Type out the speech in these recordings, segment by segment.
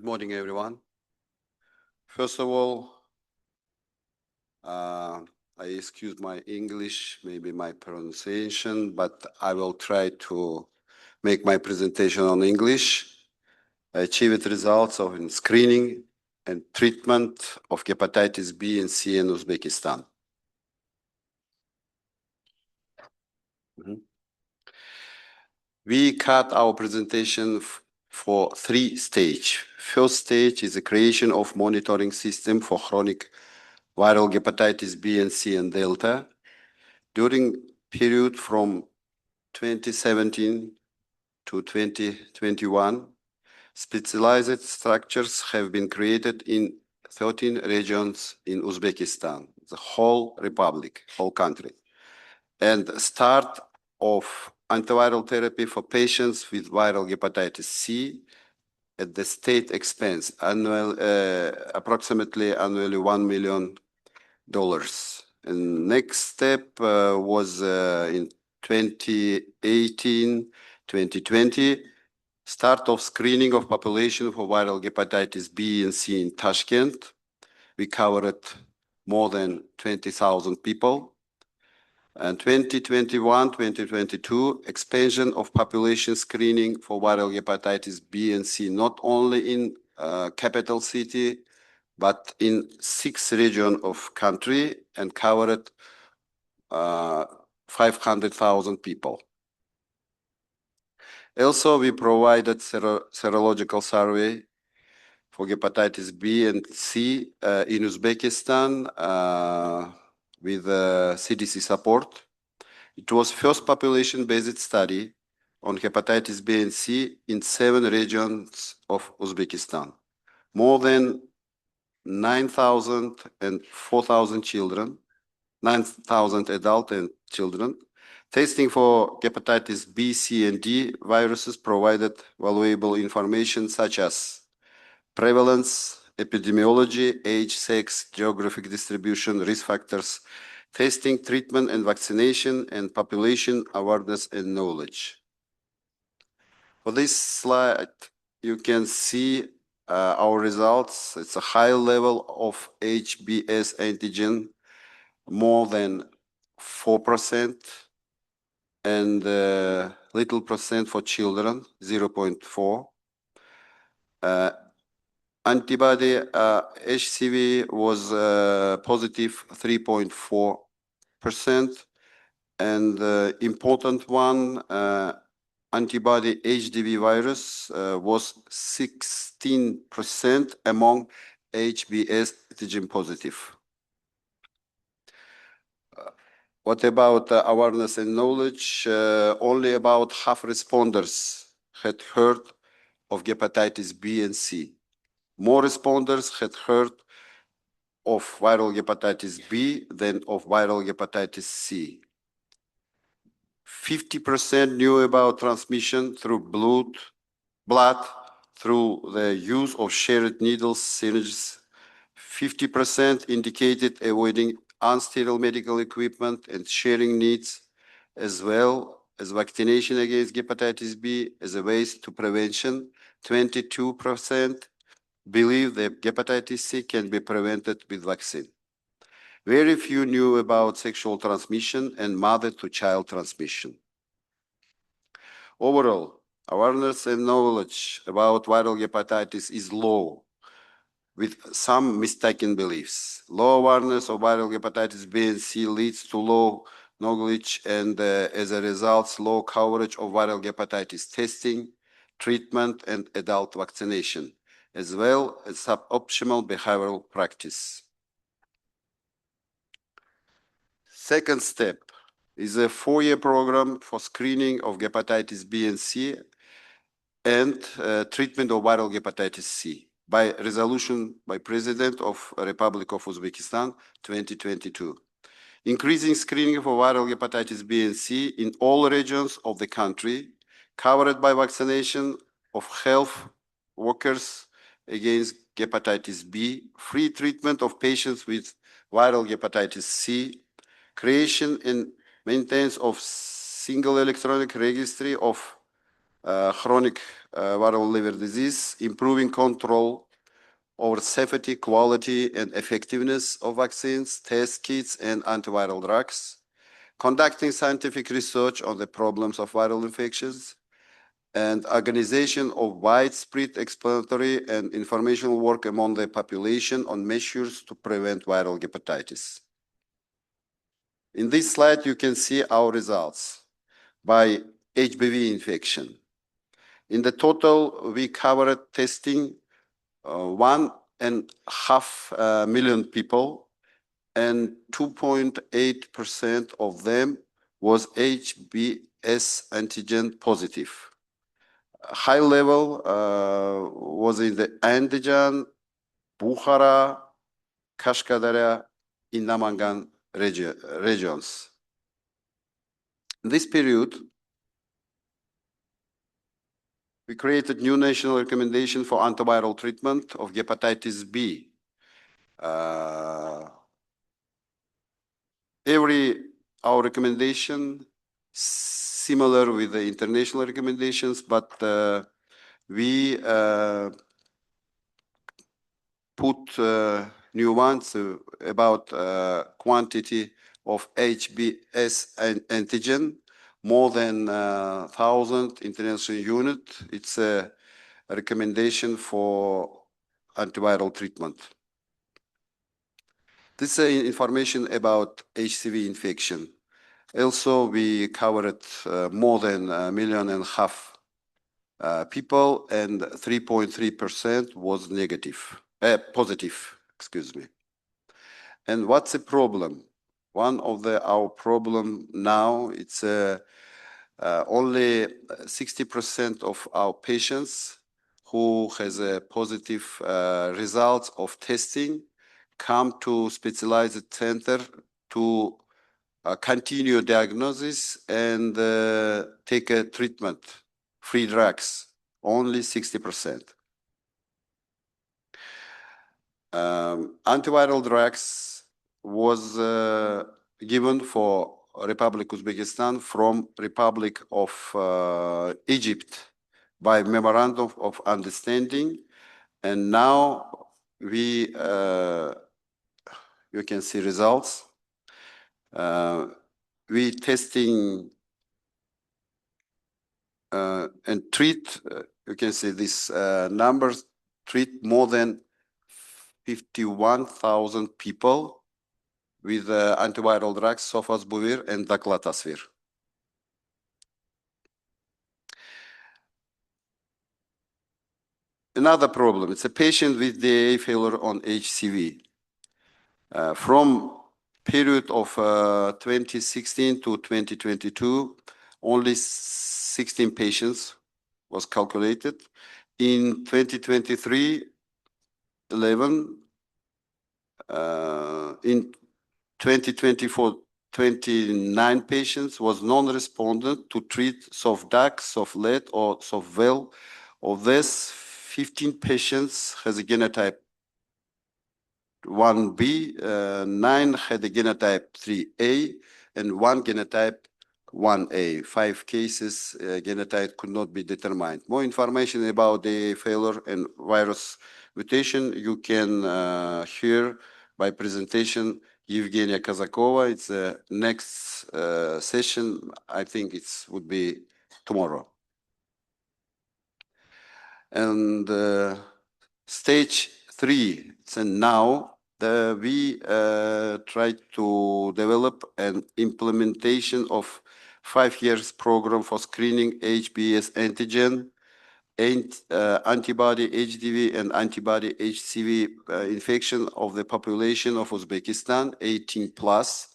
Good morning, everyone. First of all, I excuse my English, maybe my pronunciation, but I will try to make my presentation on English. I achieved results of screening and treatment of hepatitis B and C in Uzbekistan. We cut our presentation for 3 stages. First stage is the creation of monitoring system for chronic viral hepatitis B and C and Delta. During period from 2017 to 2021, specialized structures have been created in 13 regions in Uzbekistan, the whole republic, whole country. And start of antiviral therapy for patients with viral hepatitis C at the state expense, approximately annually $1 million. And next step was in 2018, 2020, start of screening of population for viral hepatitis B and C in Tashkent. We covered more than 20,000 people. And 2021, 2022, expansion of population screening for viral hepatitis B and C, not only in capital city, but in 6 regions of country and covered 500,000 people. Also, we provided serological survey for hepatitis B and C in Uzbekistan with CDC support. It was first population-based study on hepatitis B and C in 7 regions of Uzbekistan. More than 9,000 and 4,000 children, 9,000 adults and children. Testing for hepatitis B, C, and D viruses provided valuable information such as prevalence, epidemiology, age, sex, geographic distribution, risk factors, testing, treatment, and vaccination, and population awareness and knowledge. For this slide, you can see our results. It's a high level of HBs antigen, more than 4%, and little percent for children, 0.4. Antibody HCV was positive 3.4%, and important one, antibody HDV virus was 16% among HBs antigen positive. What about awareness and knowledge? Only about half responders had heard of hepatitis B and C. More responders had heard of viral hepatitis B than of viral hepatitis C. 50% knew about transmission through blood through the use of shared needles, syringes. 50% indicated avoiding unsterile medical equipment and sharing needs, as well as vaccination against hepatitis B as a way to prevention. 22% believe that hepatitis C can be prevented with vaccine. Very few knew about sexual transmission and mother-to-child transmission. Overall, awareness and knowledge about viral hepatitis is low, with some mistaken beliefs. Low awareness of viral hepatitis B and C leads to low knowledge and, as a result, low coverage of viral hepatitis testing, treatment, and adult vaccination, as well as suboptimal behavioral practice. Second step is a 4-year program for screening of hepatitis B and C and treatment of viral hepatitis C by resolution by President of Republic of Uzbekistan 2022. Increasing screening for viral hepatitis B and C in all regions of the country, covered by vaccination of health workers against hepatitis B, free treatment of patients with viral hepatitis C, creation and maintenance of single electronic registry of chronic viral liver disease, improving control over safety, quality, and effectiveness of vaccines, test kits, and antiviral drugs, conducting scientific research on the problems of viral infections, and organization of widespread explanatory and informational work among the population on measures to prevent viral hepatitis. In this slide, you can see our results by HBV infection. In the total, we covered testing 1.5 million people, and 2.8% of them was HBs antigen positive. High level was in the Andijan, Bukhara, Kashkadarya, in Namangan regions. In this period, we created new national recommendation for antiviral treatment of hepatitis B. Our recommendation similar with the international recommendations, but we put new ones about quantity of HBs antigen, more than 1,000 international unit. It's a recommendation for antiviral treatment. This is information about HCV infection. Also, we covered more than 1.5 million people, and 3.3% was positive, excuse me. And what's the problem? One of our problem now, it's only 60% of our patients who has a positive results of testing come to specialized center to continue diagnosis and take a treatment, free drugs, only 60%. Antiviral drugs was given for Republic Uzbekistan from Republic of Egypt by Memorandum of Understanding, and now we you can see results. We testing and treat, you can see these numbers, treat more than 51,000 people with antiviral drugs, sofosbuvir and daclatasvir. Another problem, it's a patient with DAA failure on HCV. From period of 2016 to 2022, only 16 patients was calculated. In 2023, 11. In 2024, 29 patients was non-respondent to treat SOFDAC, SOFLET, or SOFVEL. Of this, 15 patients has a genotype 1B, 9 had a genotype 3A, and 1 genotype 1A. 5 cases genotype could not be determined. More information about the failure and virus mutation you can hear by presentation Evgenia Kazakova. It's the next session. I think it would be tomorrow. And stage 3. So now we try to develop an implementation of 5 years program for screening HBs antigen, antibody HDV and antibody HCV infection of the population of Uzbekistan 18 plus,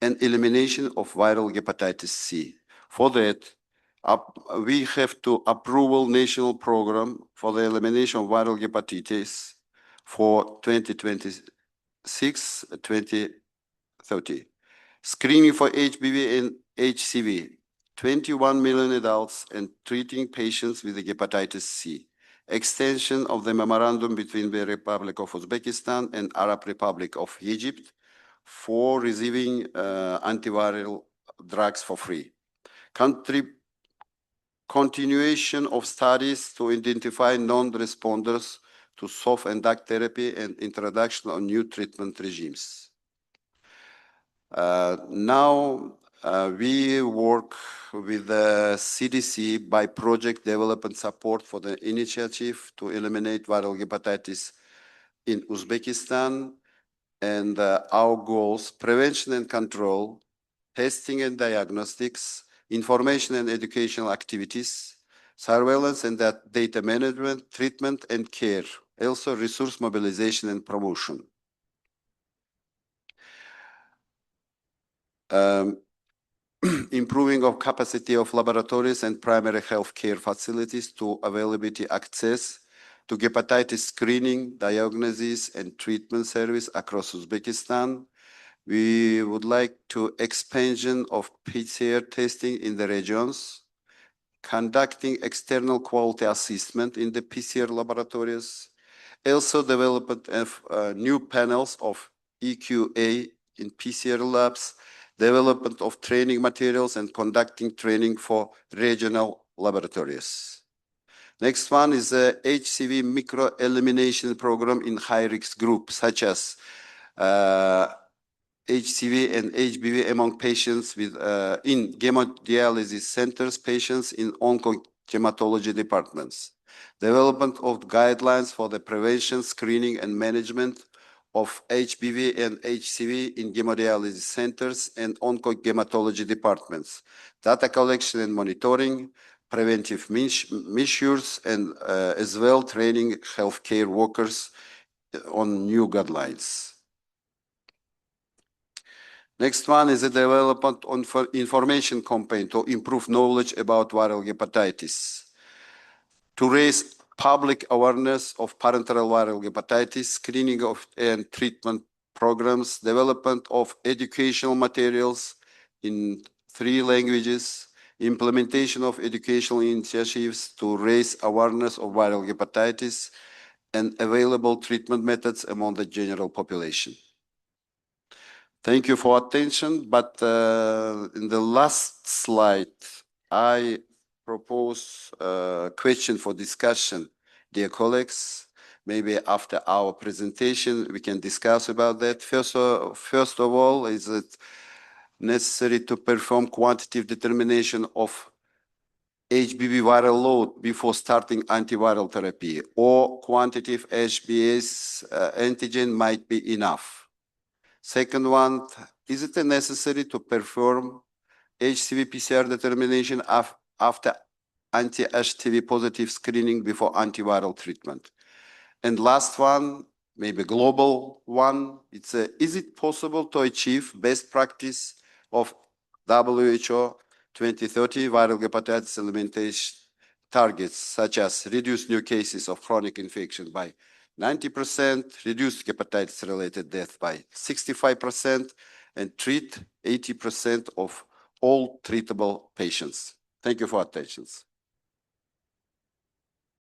and elimination of viral hepatitis C. For that, we have to approval national program for the elimination of viral hepatitis for 2026-2030. Screening for HBV and HCV, 21 million adults and treating patients with hepatitis C. Extension of the memorandum between the Republic of Uzbekistan and Arab Republic of Egypt for receiving antiviral drugs for free. continuation of studies to identify non-responders to soft and dark therapy and introduction of new treatment regimes. Now we work with the CDC by project development support for the initiative to eliminate viral hepatitis in Uzbekistan, and our goals: prevention and control, testing and diagnostics, information and educational activities, surveillance and data management, treatment and care, also resource mobilization and promotion. Improving of capacity of laboratories and primary health care facilities to availability access to hepatitis screening, diagnosis, and treatment service across Uzbekistan. We would like to expansion of PCR testing in the regions, conducting external quality assessment in the PCR laboratories, also development of new panels of EQA in PCR labs, development of training materials, and conducting training for regional laboratories. Next one is the HCV micro-elimination program in high-risk groups, such as HCV and HBV among patients with in hemodialysis centers, patients in oncohematology departments. Development of guidelines for the prevention, screening, and management of HBV and HCV in hemodialysis centers and oncohematology departments. Data collection and monitoring, preventive measures, and as well training healthcare workers on new guidelines. Next one is the development on information campaign to improve knowledge about viral hepatitis, to raise public awareness of parenteral viral hepatitis, screening of and treatment programs, development of educational materials in 3 languages, implementation of educational initiatives to raise awareness of viral hepatitis, and available treatment methods among the general population. Thank you for attention, but in the last slide, I propose a question for discussion. Dear colleagues, maybe after our presentation, we can discuss about that. First of all, is it necessary to perform quantitative determination of HBV viral load before starting antiviral therapy, or quantitative HBs antigen might be enough? Second one, is it necessary to perform HCV PCR determination after anti-HTV positive screening before antiviral treatment? And last one, maybe global one, it's is it possible to achieve best practice of WHO 2030 viral hepatitis elimination targets, such as reduce new cases of chronic infection by 90%, reduce hepatitis-related death by 65%, and treat 80% of all treatable patients? Thank you for attention.